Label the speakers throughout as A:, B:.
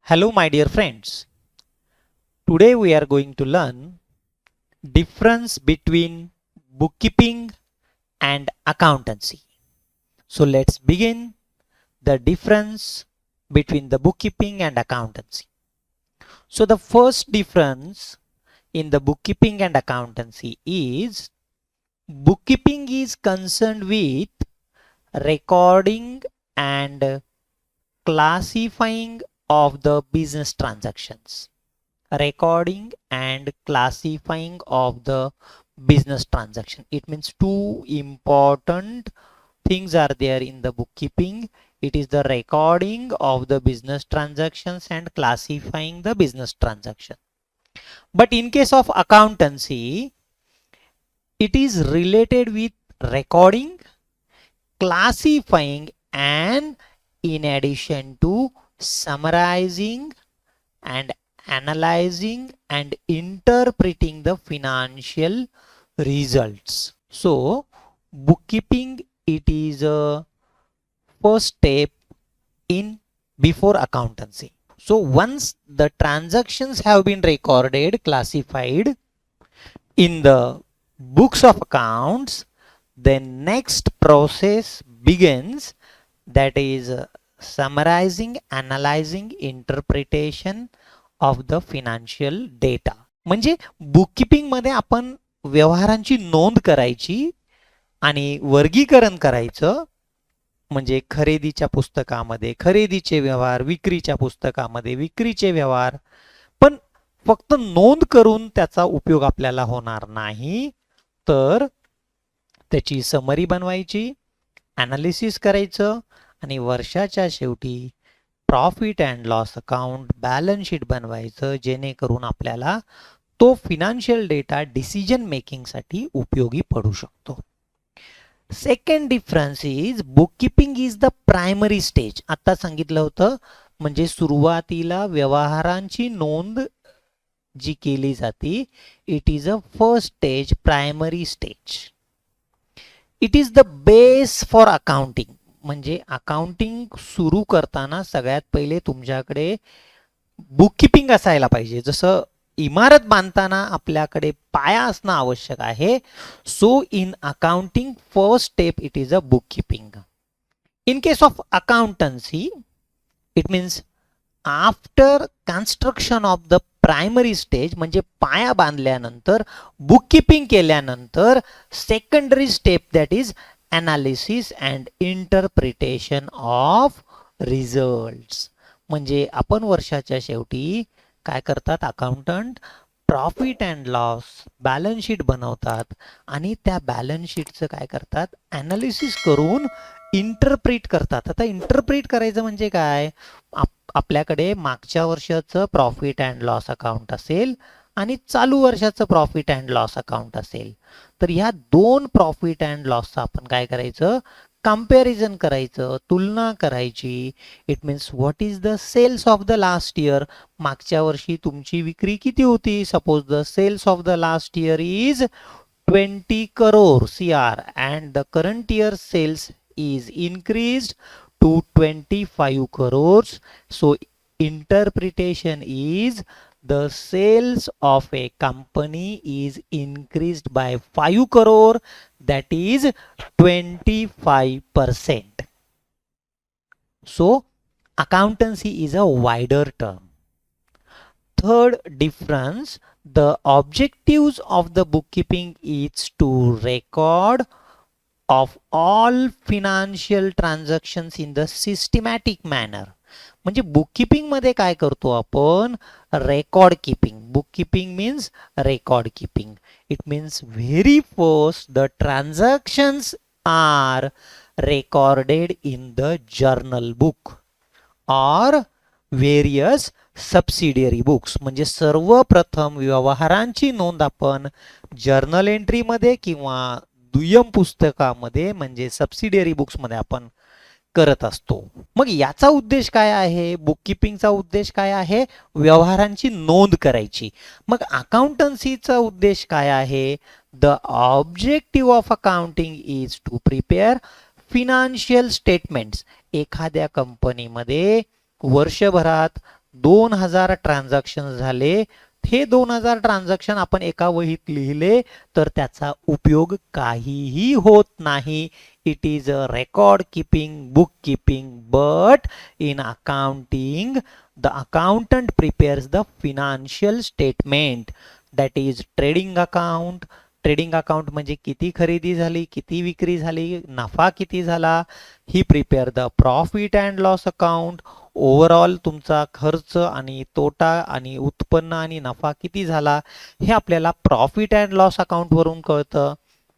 A: Hello my dear friends. Today we are going to learn difference between bookkeeping and accountancy. So let's begin the difference between the bookkeeping and accountancy. So the first difference in the bookkeeping and accountancy is bookkeeping is concerned with recording and classifying of the business transactions. Recording and classifying of the business transaction. It means two important things are there in the bookkeeping. It is the recording of the business transactions and classifying the business transaction. But in case of accountancy, it is related with recording, classifying, and in addition to summarizing and analyzing and interpreting the financial results. So bookkeeping, it is a first step in before accountancy. So once the transactions have been recorded, classified in the books of accounts, then next process begins, that is summarizing, analyzing, interpretation of the financial data. म्हणजे bookkeeping मध्ये आपण व्यवहारांची नोंद करायची आणि वर्गीकरण करायचं. म्हणजे खरेदीच्या पुस्तकामध्ये खरेदीचे व्यवहार, विक्रीच्या पुस्तकामध्ये विक्रीचे व्यवहार. पण फक्त नोंद करून त्याचा उपयोग आपल्याला होणार नाही, तर त्याची समरी बनवायची, ॲनालिसिस करायचं आणि वर्षाच्या शेवटी profit and loss account, balance sheet बनवायचं, जेणेकरून आपल्याला तो फिनान्शियल डेटा डिसिजन मेकिंगसाठी उपयोगी पडू शकतो. Second difference is bookkeeping is the primary stage. आता सांगितलं होतं, म्हणजे सुरुवातीला व्यवहारांची नोंद जी केली जाते, it is a first stage, primary stage. It is the base for accounting. म्हणजे अकाउंटिंग सुरू करताना सगळ्यात पहिले तुमच्याकडे बुककीपिंग असायला पाहिजे. जसं इमारत बांधताना आपल्याकडे पाया असणं आवश्यक आहे, so in accounting first step it is a bookkeeping. In case of accountancy, it means after construction of the primary stage, म्हणजे पाया बांधल्यानंतर बुककीपिंग केल्यानंतर secondary step, that is analysis and interpretation of results. म्हणजे आपण वर्षाच्या शेवटी काय करतात accountant, profit and loss balance sheet बनवतात आणि त्या बॅलन्स शीटचं काय करतात, ॲनालिसिस करून इंटरप्रिट करतात. आता इंटरप्रिट करायचं म्हणजे काय, आपल्याकडे मागच्या वर्षाचं प्रॉफिट अँड लॉस अकाउंट असेल आणि चालू वर्षाचं प्रॉफिट अँड लॉस अकाउंट असेल, तर ह्या दोन प्रॉफिट अँड लॉसचं आपण काय करायचं, कंपॅरिझन करायचं, तुलना करायची. It means what is the sales of the last year. मागच्या वर्षी तुमची विक्री किती होती, suppose the sales of the last year is 20 crore CR and the current year sales is increased to 25 crores. So interpretation is the sales of a company is increased by 5 crore, that is 25%. So accountancy is a wider term. Third difference, the objectives of the bookkeeping is to record of all financial transactions in the systematic manner. म्हणजे bookkeeping मध्ये काय करतो आपण, record keeping. Bookkeeping means record keeping. It means very first the transactions are recorded in the journal book or various subsidiary books. म्हणजे सर्वप्रथम व्यवहारांची नोंद आपण जर्नल एंट्रीमध्ये किंवा दुय्यम पुस्तकामध्ये म्हणजे सबसिडियरी बुक्समध्ये आपण करत असतो. मग याचा उद्देश काय आहे, बुककीपिंगचा उद्देश काय आहे, व्यवहारांची नोंद करायची. मग अकाउंटन्सीचा उद्देश काय आहे, the objective of accounting is to prepare financial statements. एखाद्या कंपनीमध्ये वर्षभरात 2000 ट्रान्झॅक्शन झाले, हे 2000 ट्रान्झॅक्शन आपण एका वहीत लिहिले तर त्याचा उपयोग काहीही होत नाही. It is a record keeping, book keeping, but in accounting the accountant prepares the financial statement, that is trading account. Trading account म्हणजे किती खरेदी झाली, किती विक्री झाली, नफा किती झाला. ही prepare the profit and loss account, overall तुमचा खर्च आणि तोटा आणि उत्पन्न आणि नफा किती झाला हे आपल्याला प्रॉफिट अँड लॉस अकाउंट वरून कळतं.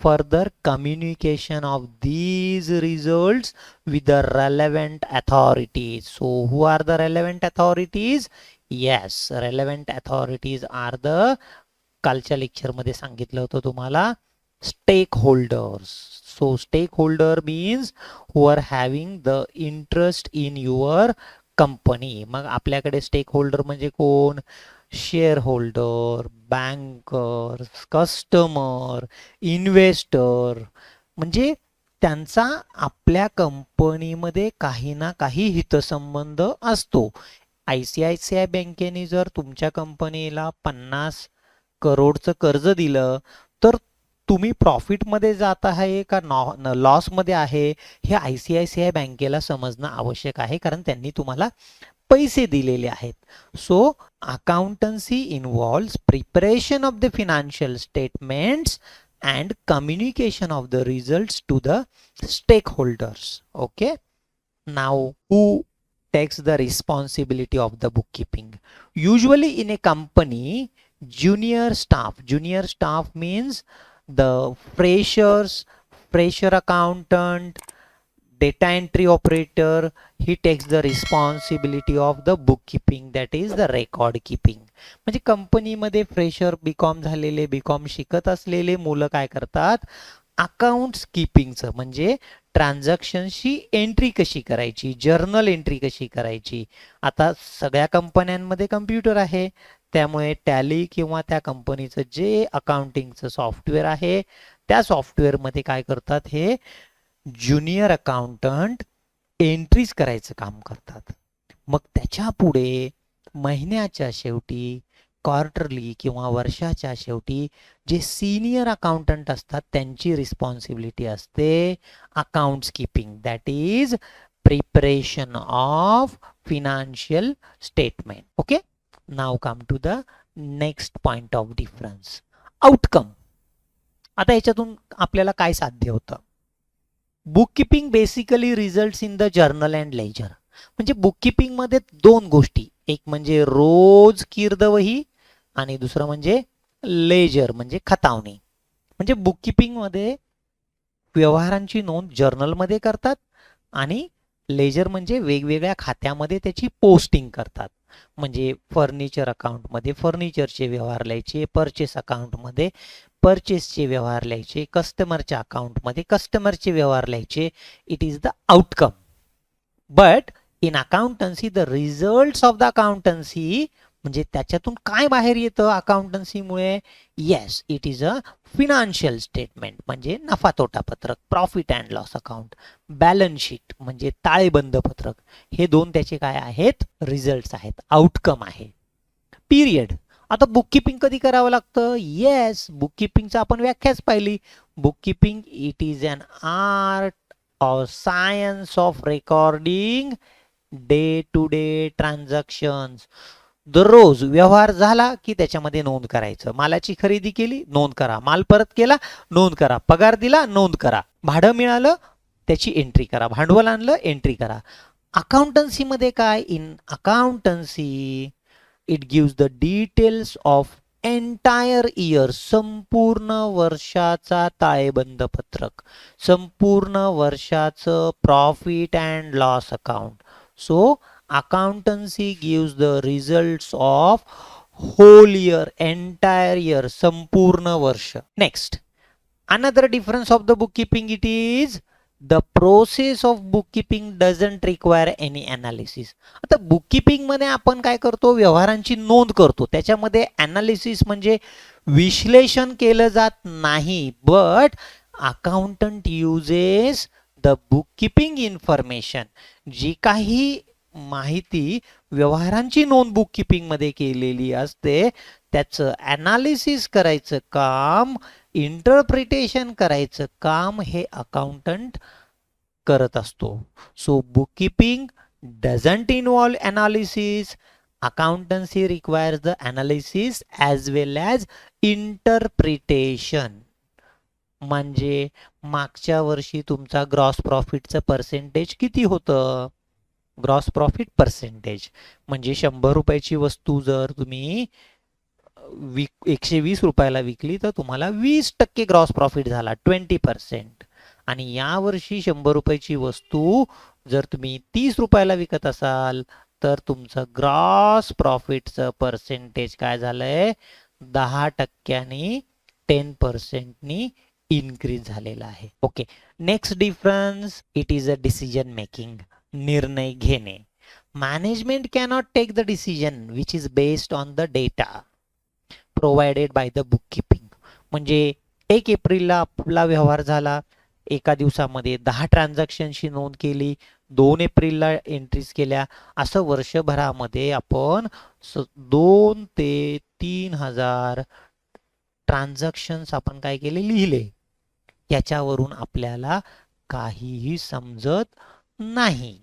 A: Further communication of these results with the relevant authorities. So who are the relevant authorities? Yes, relevant authorities are the, कालच्या लेक्चर मध्ये सांगितलं होतं तुम्हाला, stake holders. So stake holder means who are having the interest in your company. मग आपल्याकडे stake holder म्हणजे कोण? Share holder, banker, customer, investor, म्हणजे त्यांचा आपल्या कंपनीमध्ये काही ना काही हितसंबंध असतो. ICICI बँकेने जर तुमच्या कंपनीला 50 करोडचं कर्ज दिलं तर तुम्ही प्रॉफिटमध्ये जात आहे का लॉसमध्ये आहे हे ICICI बँकेला समजणं आवश्यक आहे, कारण त्यांनी तुम्हाला पैसे दिलेले आहेत. So accountancy involves preparation of the financial statements and communication of the results to the stake holders. Okay, now who takes the responsibility of the bookkeeping? Usually in a company, junior staff means the fresher accountant, data entry operator, he takes the responsibility of the bookkeeping, that is the record keeping. म्हणजे कंपनीमध्ये fresher BCom झालेले, BCom शिकत असलेले मुलं काय करतात? Accounts कीपिंगचं म्हणजे ट्रान्झॅक्शनची entry कशी करायची, जर्नल एंट्री कशी करायची. आता सगळ्या कंपन्यांमध्ये कम्प्युटर आहे, त्यामुळे टॅली किंवा त्या कंपनीचं जे अकाउंटिंगचं सॉफ्टवेअर आहे त्या सॉफ्टवेअरमध्ये काय करतात? हे ज्युनियर अकाउंटंट एंट्रीज करायचं काम करतात. मग त्याच्या पुढे महिन्याच्या शेवटी, क्वार्टरली किंवा वर्षाच्या शेवटी जे सिनियर अकाउंटंट असतात त्यांची रिस्पॉन्सिबिलिटी असते accounts keeping, that is preparation of financial statement. Okay, now come to the next point of difference, outcome. आता याच्यातून आपल्याला काय साध्य होतं? Bookkeeping basically results in the journal and ledger. म्हणजे बुककीपिंग मध्ये दोन गोष्टी, एक म्हणजे रोज कीर्दवही आणि दुसरं म्हणजे लेजर म्हणजे खतावणी. म्हणजे बुककीपिंग मध्ये व्यवहारांची नोंद जर्नलमध्ये करतात आणि लेजर म्हणजे वेगवेगळ्या खात्यामध्ये त्याची पोस्टिंग करतात. म्हणजे फर्निचर अकाउंटमध्ये फर्निचरचे व्यवहार लिहायचे, परचेस अकाउंटमध्ये परचेसचे व्यवहार लिहायचे, कस्टमरच्या अकाउंटमध्ये कस्टमरचे व्यवहार लिहायचे. It is the outcome. But in accountancy the results of the accountancy म्हणजे त्याच्यातून काय बाहेर येतं अकाउंटन्सीमुळे? Yes, it is a financial statement म्हणजे नफा तोटा पत्रक, profit and loss account, balance sheet म्हणजे ताळेबंद पत्रक. हे दोन त्याचे काय आहेत? रिझल्ट्स आहेत, आउटकम आहे. पिरियड. आता बुककीपिंग कधी करावं लागतं? येस, बुककीपिंगचं आपण व्याख्याच पाहिली. Bookkeeping it is an art or science of recording day to day transactions. दररोज व्यवहार झाला की त्याच्यामध्ये नोंद करायचं. मालाची खरेदी केली, नोंद करा. माल परत केला, नोंद करा. पगार दिला, नोंद करा. भाडं मिळालं, त्याची एंट्री करा. भांडवल आणलं, एंट्री करा. अकाउंटन्सी मध्ये काय? In accountancy it gives the details of entire year, संपूर्ण वर्षाचा ताळेबंद पत्रक, संपूर्ण वर्षाचं profit and loss account. So accountancy gives the results of whole year, entire year, संपूर्ण वर्ष. Next, another difference of the bookkeeping, it is the process of bookkeeping doesn't require any analysis. आता bookkeeping मध्ये आपण काय करतो? व्यवहारांची नोंद करतो, त्याच्यामध्ये अनालिसिस म्हणजे विश्लेषण केलं जात नाही. But accountant uses the bookkeeping information, जी काही माहिती व्यवहारांची नोंद बुक किपिंग मध्ये केलेली असते, त्याचं ॲनालिसिस करायचं काम, इंटरप्रिटेशन करायचं काम हे अकाउंटंट करत असतो. So book keeping doesn't involve analysis. Accountancy requires the analysis as well as interpretation. म्हणजे मागच्या वर्षी तुमचा ग्रॉस प्रॉफिटचं पर्सेंटेज किती होतं? ग्रॉस प्रॉफिट पर्सेंटेज म्हणजे 100 रुपयाची वस्तू जर तुम्ही 120 रुपयाला विकली तर तुम्हाला 20% ग्रॉस प्रॉफिट झाला, 20%. आणि या वर्षी 100 रुपयाची वस्तू जर तुम्ही 30 रुपयाला विकत असाल तर तुमचं ग्रॉस प्रॉफिटचं पर्सेंटेज काय झालंय? 10%नी 10%नी इन्क्रीज झालेला आहे. Okay, next difference, it is a decision making, निर्णय घेणे. Management cannot take the decision which is based on the data provided by the bookkeeping. म्हणजे 1 एप्रिलला आपला व्यवहार झाला, एका दिवसामध्ये 10 ट्रान्झॅक्शनची नोंद केली, 2 एप्रिलला एंट्रीज केल्या, असं वर्षभरामध्ये आपण 2 ते 3,000 ट्रान्झॅक्शन्स आपण काय केले? लिहिले. याच्यावरून आपल्याला काहीही समजत नाही,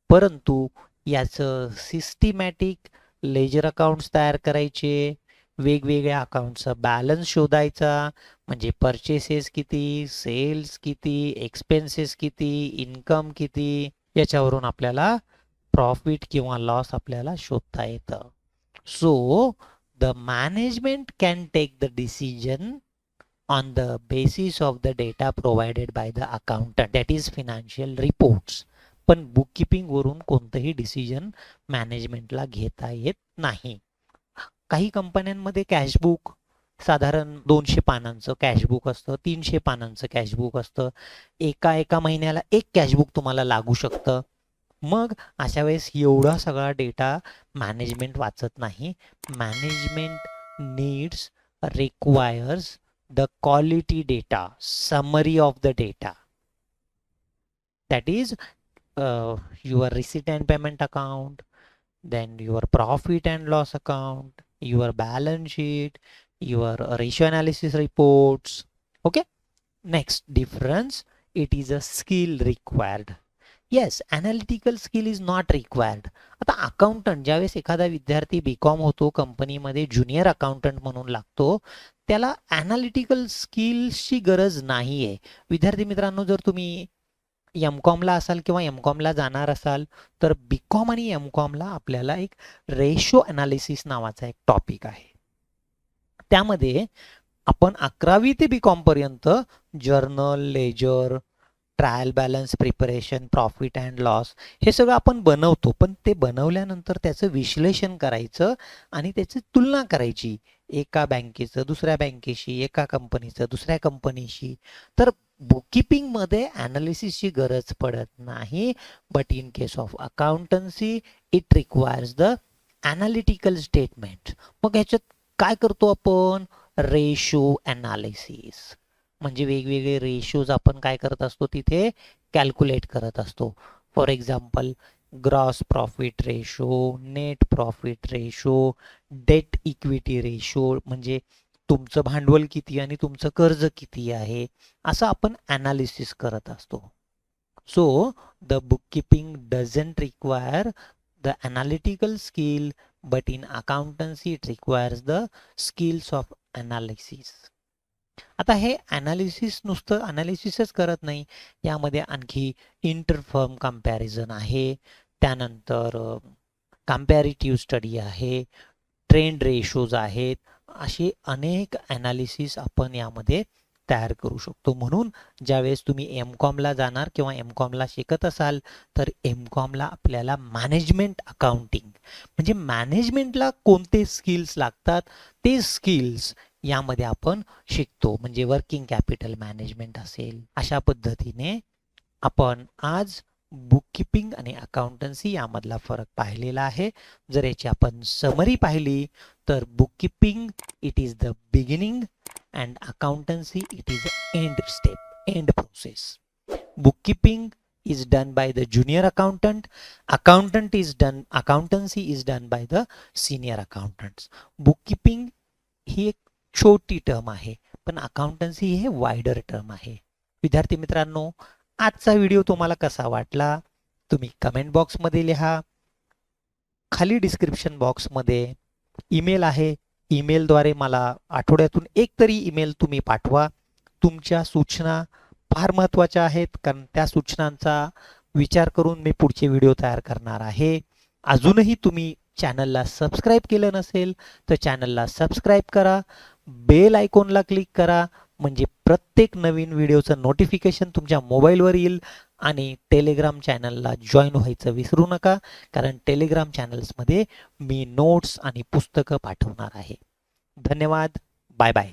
A: परंतु याचं सिस्टमॅटिक लेजर अकाउंट्स तयार करायचे, वेगवेगळ्या अकाउंटचा बॅलन्स शोधायचा, म्हणजे परचेसेस किती, सेल्स किती, एक्सपेन्सेस किती, इन्कम किती, याच्यावरून आपल्याला प्रॉफिट किंवा लॉस आपल्याला शोधता येतं. So the management can take the decision on the basis of the data provided by the accountant, that is financial reports. पण बुक किपिंग वरून कोणतंही डिसिजन मॅनेजमेंटला घेता येत नाही. काही कंपन्यांमध्ये कॅशबुक साधारण 200 पानांचं कॅशबुक असतं, 300 पानांचं कॅशबुक असतं, एका महिन्याला एक कॅशबुक तुम्हाला लागू शकतं. मग अशा वेळेस एवढा सगळा डेटा मॅनेजमेंट वाचत नाही. Management needs, requires the quality data, summary of the data, that is your receipt and payment account, then your profit and loss account, your balance sheet, your ratio analysis reports. Okay, next difference, it is a skill required. Yes, analytical skill is not required. आता accountant ज्यावेळेस एखादा विद्यार्थी BCom होतो, कंपनीमध्ये junior accountant म्हणून लागतो, त्याला analytical स्किल्सची गरज नाही आहे. विद्यार्थी मित्रांनो, जर तुम्ही एमकॉमला असाल किंवा एमकॉमला जाणार असाल तर बीकॉम आणि एमकॉमला आपल्याला एक रेशो अनालिसिस नावाचा एक टॉपिक आहे. त्यामध्ये आपण 11वी ते बीकॉम पर्यंत journal, ledger, trial balance preparation, profit and loss हे सगळं आपण बनवतो, पण ते बनवल्यानंतर त्याचं विश्लेषण करायचं आणि त्याची तुलना करायची एका बँकेचं दुसऱ्या बँकेशी, एका कंपनीचं दुसऱ्या कंपनीशी. तर बुककीपिंगमध्ये ॲनालिसिसची गरज पडत नाही, but in case of accountancy it requires the analytical statement. मग ह्याच्यात काय करतो आपण? रेशो ॲनालिसिस, म्हणजे वेगवेगळे रेशोज आपण काय करत असतो? तिथे कॅल्क्युलेट करत असतो. For example, gross profit ratio, net profit ratio, debt equity ratio, म्हणजे तुमचं भांडवल किती आणि तुमचं कर्ज किती आहे, असं आपण ॲनालिसिस करत असतो. So the book keeping doesn't require the analytical skill, but in accountancy it requires the skills of analysis. आता हे ॲनालिसिस नुसतं ॲनालिसिसच करत नाही, यामध्ये आणखी इंटरफर्म कंपॅरिझन आहे, त्यानंतर कंपॅरिटिव्ह स्टडी आहे, ट्रेंड रेशोज आहेत, असे अनेक ॲनालिसिस आपण यामध्ये तयार करू शकतो. म्हणून ज्यावेळेस तुम्ही एमकॉमला जाणार किंवा एमकॉमला शिकत असाल तर एमकॉमला आपल्याला मॅनेजमेंट अकाउंटिंग म्हणजे मॅनेजमेंटला कोणते स्किल्स लागतात ते स्किल्स यामध्ये आपण शिकतो. म्हणजे वर्किंग कॅपिटल मॅनेजमेंट असेल. अशा पद्धतीने आपण आज बुक किपिंग आणि अकाउंटन्सी यामधला फरक पाहिलेला आहे. जर याची आपण समरी पाहिली तर book keeping it is the beginning and accountancy it is the end step, end process. Book keeping is done by the junior accountant. Accountancy is done by the senior accountants. Bookkeeping ही एक छोटी term आहे, पण accountancy हे wider term आहे. विद्यार्थी मित्रांनो, आजचा video तुम्हाला कसा वाटला तुम्ही कमेंट बॉक्समध्ये लिहा. खाली डिस्क्रिप्शन बॉक्समध्ये ईमेल आहे, ईमेलद्वारे मला आठवड्यातून एक तरी ईमेल तुम्ही पाठवा. तुमच्या सूचना फार महत्त्वाच्या आहेत, कारण त्या सूचनांचा विचार करून मी पुढचे व्हिडिओ तयार करणार आहे. अजूनही तुम्ही चॅनलला सबस्क्राईब केलं नसेल तर चॅनलला सबस्क्राईब करा, बेल आयकॉनला क्लिक करा, म्हणजे प्रत्येक नवीन व्हिडिओचं नोटिफिकेशन तुमच्या मोबाईलवर येईल. आणि टेलिग्राम चॅनलला जॉईन व्हायचं विसरू नका, कारण टेलिग्राम चॅनल्समध्ये मी नोट्स आणि पुस्तकं पाठवणार आहे. धन्यवाद. Bye bye.